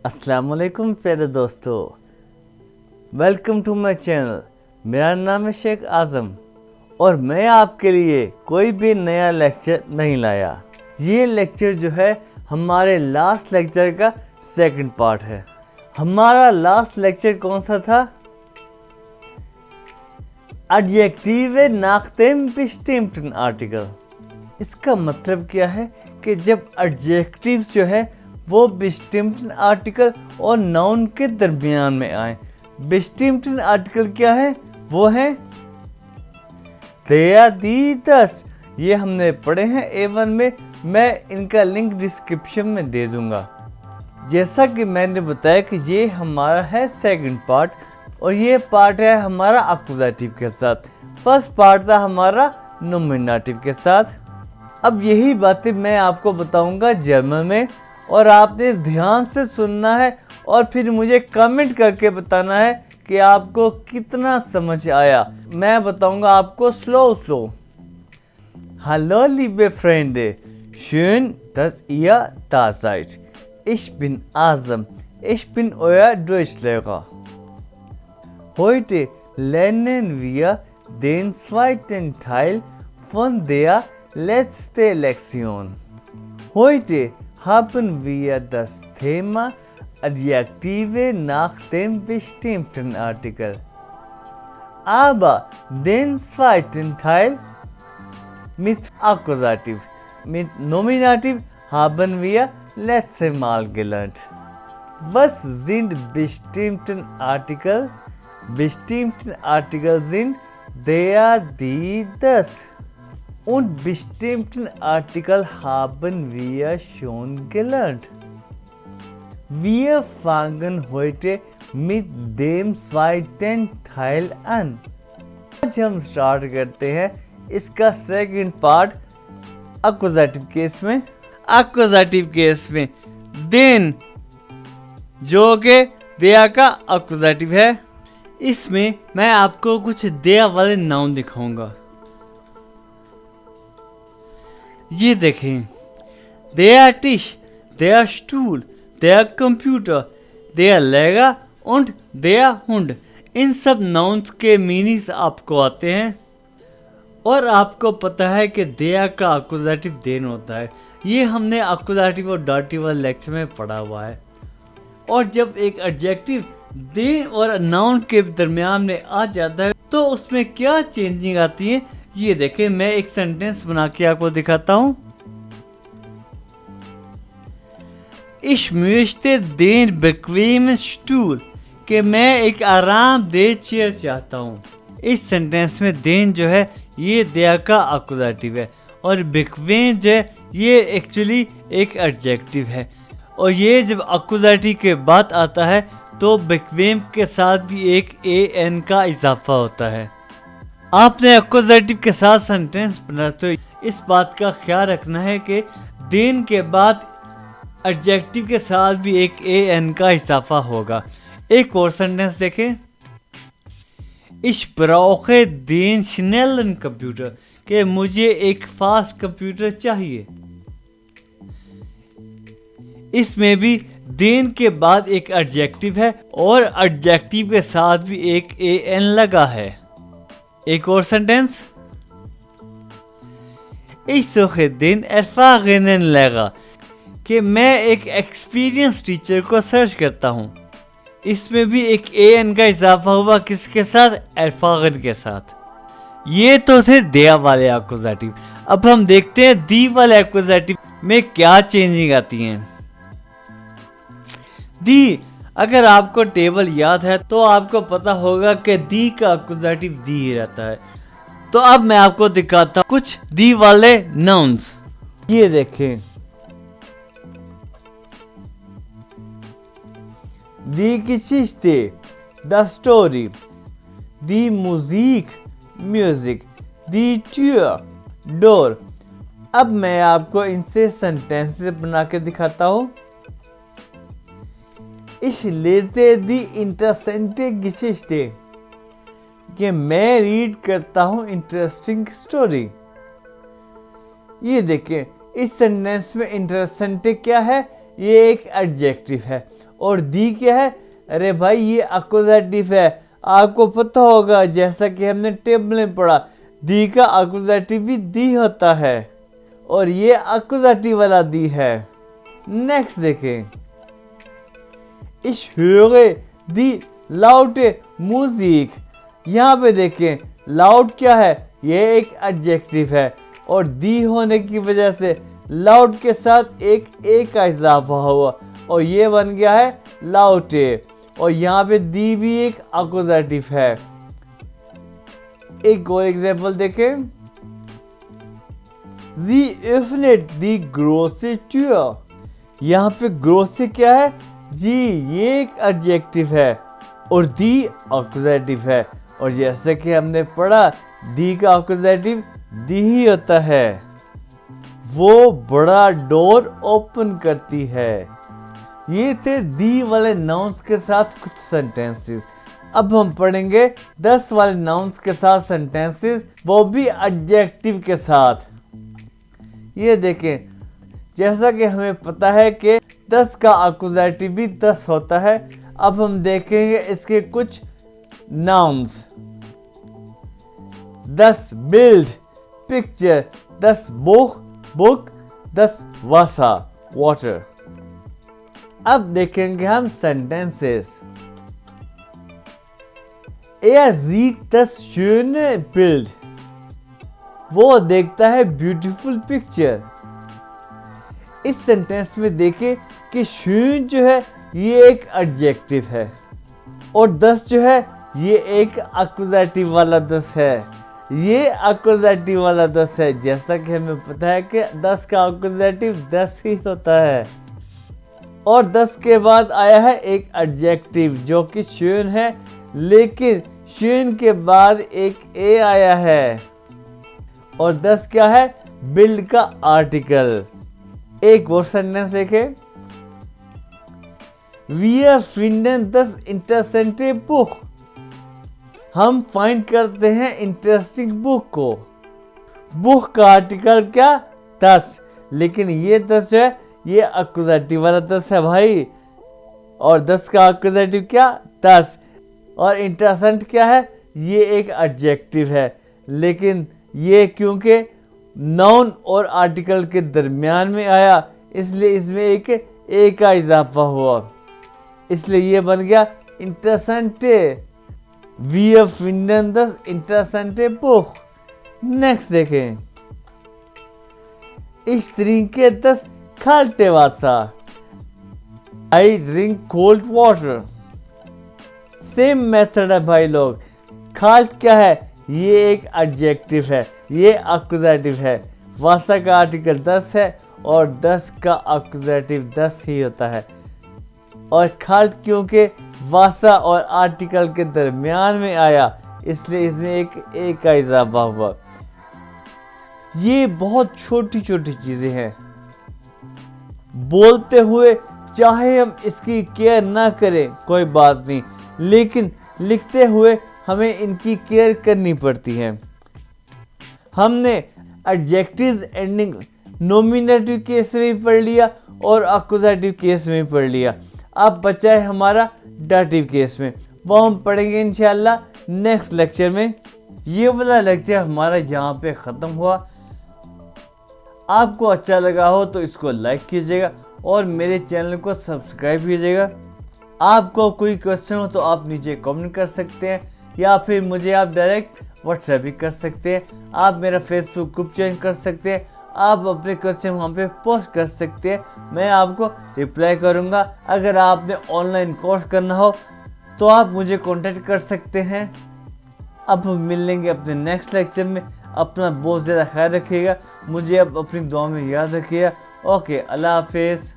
अस्सलाम वालेकुम प्यारे दोस्तों, वेलकम टू माय चैनल। मेरा नाम है शेख आज़म और मैं आपके लिए कोई भी नया लेक्चर नहीं लाया। ये लेक्चर जो है हमारे लास्ट लेक्चर का सेकंड पार्ट है। हमारा लास्ट लेक्चर कौन सा था? Adjective nach dem bestimmten article. इसका मतलब क्या है कि जब एडजेक्टिव्स जो है वो बिस्टिम्प्टन आर्टिकल और नाउन के दरमियान में आए। बिस्टिम्प्टन आर्टिकल क्या है? वो है der, die, das। ये हमने पढ़े हैं A1 में। मैं इनका लिंक डिस्क्रिप्शन में दे दूंगा। जैसा कि मैंने बताया कि ये हमारा है सेकंड पार्ट और ये पार्ट है हमारा अक्यूजेटिव के साथ। फर्स्ट पार्ट था हमारा नोमिनेटिव के साथ। अब यही बातें मैं आपको बताऊंगा जर्मन में और आपने ध्यान से सुनना है और फिर मुझे कमेंट करके बताना है कि आपको कितना समझ आया। मैं बताऊंगा आपको slow. Hallo liebe Freunde, schön, dass ihr da seid. Ich bin Azam, ich bin euer Deutschlehrer. Heute lernen wir den zweiten Teil von der letzten Lektion. Heute haben wir das Thema Adjektive nach dem bestimmten Artikel. Aber den zweiten Teil mit Akkusativ, mit Nominativ haben wir letztes Mal gelernt. Was sind bestimmten Artikel? Bestimmte Artikel sind der, die, das. Und bestimmten Artikel haben wir schon gelernt. Wir fangen heute mit dem zweiten Teil an. आज हम start करते हैं इसका second part accusative case में। Accusative case में then जो कि दिया का अक्यूजेटिव है, इसमें मैं आपको कुछ दिया वाले नाउन दिखाऊंगा। ये देखें, der Tisch, der Stuhl, der Computer, der Lehrer und der Hund। इन सब नाउन्स के मीनिंग्स आपको आते हैं और आपको पता है कि देया का अक्यूजेटिव देन होता है। ये हमने अक्यूजेटिव और डाटिव वाले लेक्चर में पढ़ा हुआ है। और जब एक एडजेक्टिव देन और नाउन के दरमियान में आ जाता है तो उसमें क्या चेंजिंग आती है, ये देखें। मैं एक सेंटेंस बना के आपको दिखाता हूँ। Ich möchte den bequemen Stuhl, कि मैं एक आरामदेह चेयर चाहता हूँ। इस सेंटेंस में देन जो है ये दिया का अक्यूजेटिव है और बेक्वेम जो है ये एक्चुअली एक एडजेक्टिव है। और ये जब अक्यूजेटिव के बाद आता है तो बेक्वेम के साथ भी एक an का इजाफा होता है। आपने अक्यूजेटिव के साथ सेंटेंस बनाते हो इस बात का ख्याल रखना है कि देन के बाद एडजेक्टिव के साथ भी एक an का इजाफा होगा। एक और सेंटेंस देखें। Ich brauche den schnellen Computer, कि मुझे एक फास्ट कंप्यूटर चाहिए। इसमें भी देन के बाद एक एडजेक्टिव है और एडजेक्टिव के साथ भी एक an लगा है। एक और sentence. Ich suche den erfahrenen Lehrer, कि मैं एक एक्सपीरियंस टीचर को सर्च करता हूँ। इसमें भी एक an का इजाफा हुआ, किसके साथ? erfahren के साथ। ये तो थे दिया वाले अक्यूजेटिव। अब हम देखते हैं दी वाले अक्यूजेटिव में क्या चेंजिंग आती हैं। दी, अगर आपको टेबल याद है तो आपको पता होगा कि दी का अक्यूजेटिव दी ही रहता है। तो अब मैं आपको दिखाता हूँ कुछ दी वाले नाउन्स। ये देखें, die Geschichte, das Story, die Musik, Music, die Tür, Door। अब मैं आपको इनसे सेंटेंसेस बना के दिखाता हूँ। Ich lese die interessante Geschichte, कि मैं रीड करता हूँ इंटरेस्टिंग स्टोरी। ये देखें, इस सेंटेंस में इंटरेस्टेंट क्या है? ये एक एडजेक्टिव है और दी क्या है? अरे भाई ये अक्यूजेटिव है, आपको पता होगा जैसा कि हमने टेबल में पढ़ा, दी का अक्यूजेटिव भी दी होता है और ये अक्यूजेटिव वाला दी है। नेक्स्ट देखें, Ich höre die laute Musik। यहाँ पे देखें लाउड क्या है? ये एक एडजेक्टिव है और दी होने की वजह से लाउड के साथ एक ए का इजाफा हुआ और ये बन गया है लाउटे। और यहाँ पे दी भी एक अक्यूजेटिव है। एक और एग्जांपल देखें, Sie öffnet die große Tür। यहाँ पे ग्रोसे क्या है? जी ये एक एडजेक्टिव है और दी अक्यूजेटिव है और जैसे कि हमने पढ़ा दी का अक्यूजेटिव दी ही होता है। वो बड़ा डोर ओपन करती है। ये थे दी वाले नाउन्स के साथ कुछ सेंटेंसेस। अब हम पढ़ेंगे 10 वाले नाउन्स के साथ सेंटेंसेस, वो भी एडजेक्टिव के साथ। ये देखें, जैसा कि हमें पता है कि 10 का अक्यूजेटिव भी 10 होता है। अब हम देखेंगे इसके कुछ नाउन्स। 10 बिल्ड पिक्चर, 10 बुक, 10 वासा वाटर। अब देखेंगे हम sentences. Er sieht das schöne Bild। वो देखता है ब्यूटीफुल पिक्चर। इस सेंटेंस में देखें कि schön जो है ये एक एडजेक्टिव है और 10 जो है ये एक एक्यूजेटिव वाला 10 है। ये एक्यूजेटिव वाला 10 है, जैसा कि हमें पता है कि 10 का एक्यूजेटिव 10 ही होता है। और 10 के बाद आया है एक एडजेक्टिव जो कि schön है, लेकिन schön के बाद एक ए आया है और 10 क्या है? बिल्ड का आर्टिकल। एक और सेंटेंस देखें, Wir finden das interessante Buch। हम फाइंड करते हैं इंटरेस्टिंग बुक को। बुक का आर्टिकल क्या? 10, लेकिन ये 10 है ये एक्यूजेटिव वाला 10 है भाई। और 10 का एक्यूजेटिव क्या? 10। और इंटरेस्टेंट क्या है? ये एक एडजेक्टिव है, लेकिन ये क्योंकि नाउन और आर्टिकल के दरमियान में आया इसलिए इसमें एक ए का इजाफा हुआ, इसलिए ये बन गया इंटरेस्टेंटे। Wir finden das interessante Buch। Next देखें, Ich trinke das kalte Wasser। I drink cold water। Same method है भाई लोग। खाल्ट क्या है? ये एक एडजेक्टिव है, ये एक्यूजेटिव है। वासा का आर्टिकल 10 है और 10 का एक्यूजेटिव 10 ही होता है। और खाल्ट क्योंकि वासा और आर्टिकल के दरमियान में आया इसलिए इसमें एक ए का इजाफा हुआ। ये बहुत छोटी छोटी चीजें हैं। बोलते हुए चाहे हम इसकी केयर ना करें कोई बात नहीं, लेकिन लिखते हुए हमें इनकी केयर करनी पड़ती है। हमने एडजेक्टिव्स एंडिंग नॉमिनेटिव केस में भी पढ़ लिया और एक्यूजेटिव केस में भी पढ़ लिया। अब बचा है हमारा डाटिव केस में, वो हम पढ़ेंगे इंशाल्लाह नेक्स्ट लेक्चर में। ये वाला लेक्चर हमारा यहाँ पे ख़त्म हुआ। आपको अच्छा लगा हो तो इसको लाइक कीजिएगा और मेरे चैनल को सब्सक्राइब कीजिएगा। आपको कोई क्वेश्चन हो तो आप नीचे कमेंट कर सकते हैं या फिर मुझे आप डायरेक्ट व्हाट्सएप भी कर सकते हैं। आप मेरा फेसबुक ग्रुप ज्वाइन कर सकते हैं। आप अपने क्वेश्चन वहाँ पे पोस्ट कर सकते हैं, मैं आपको रिप्लाई करूँगा। अगर आपने ऑनलाइन कोर्स करना हो तो आप मुझे कांटेक्ट कर सकते हैं। अब हम मिलेंगे अपने नेक्स्ट लेक्चर में। अपना बहुत ज़्यादा ख्याल रखिएगा, मुझे अब अपनी दुआ में याद रखिएगा। ओके, अल्लाह हाफिज़।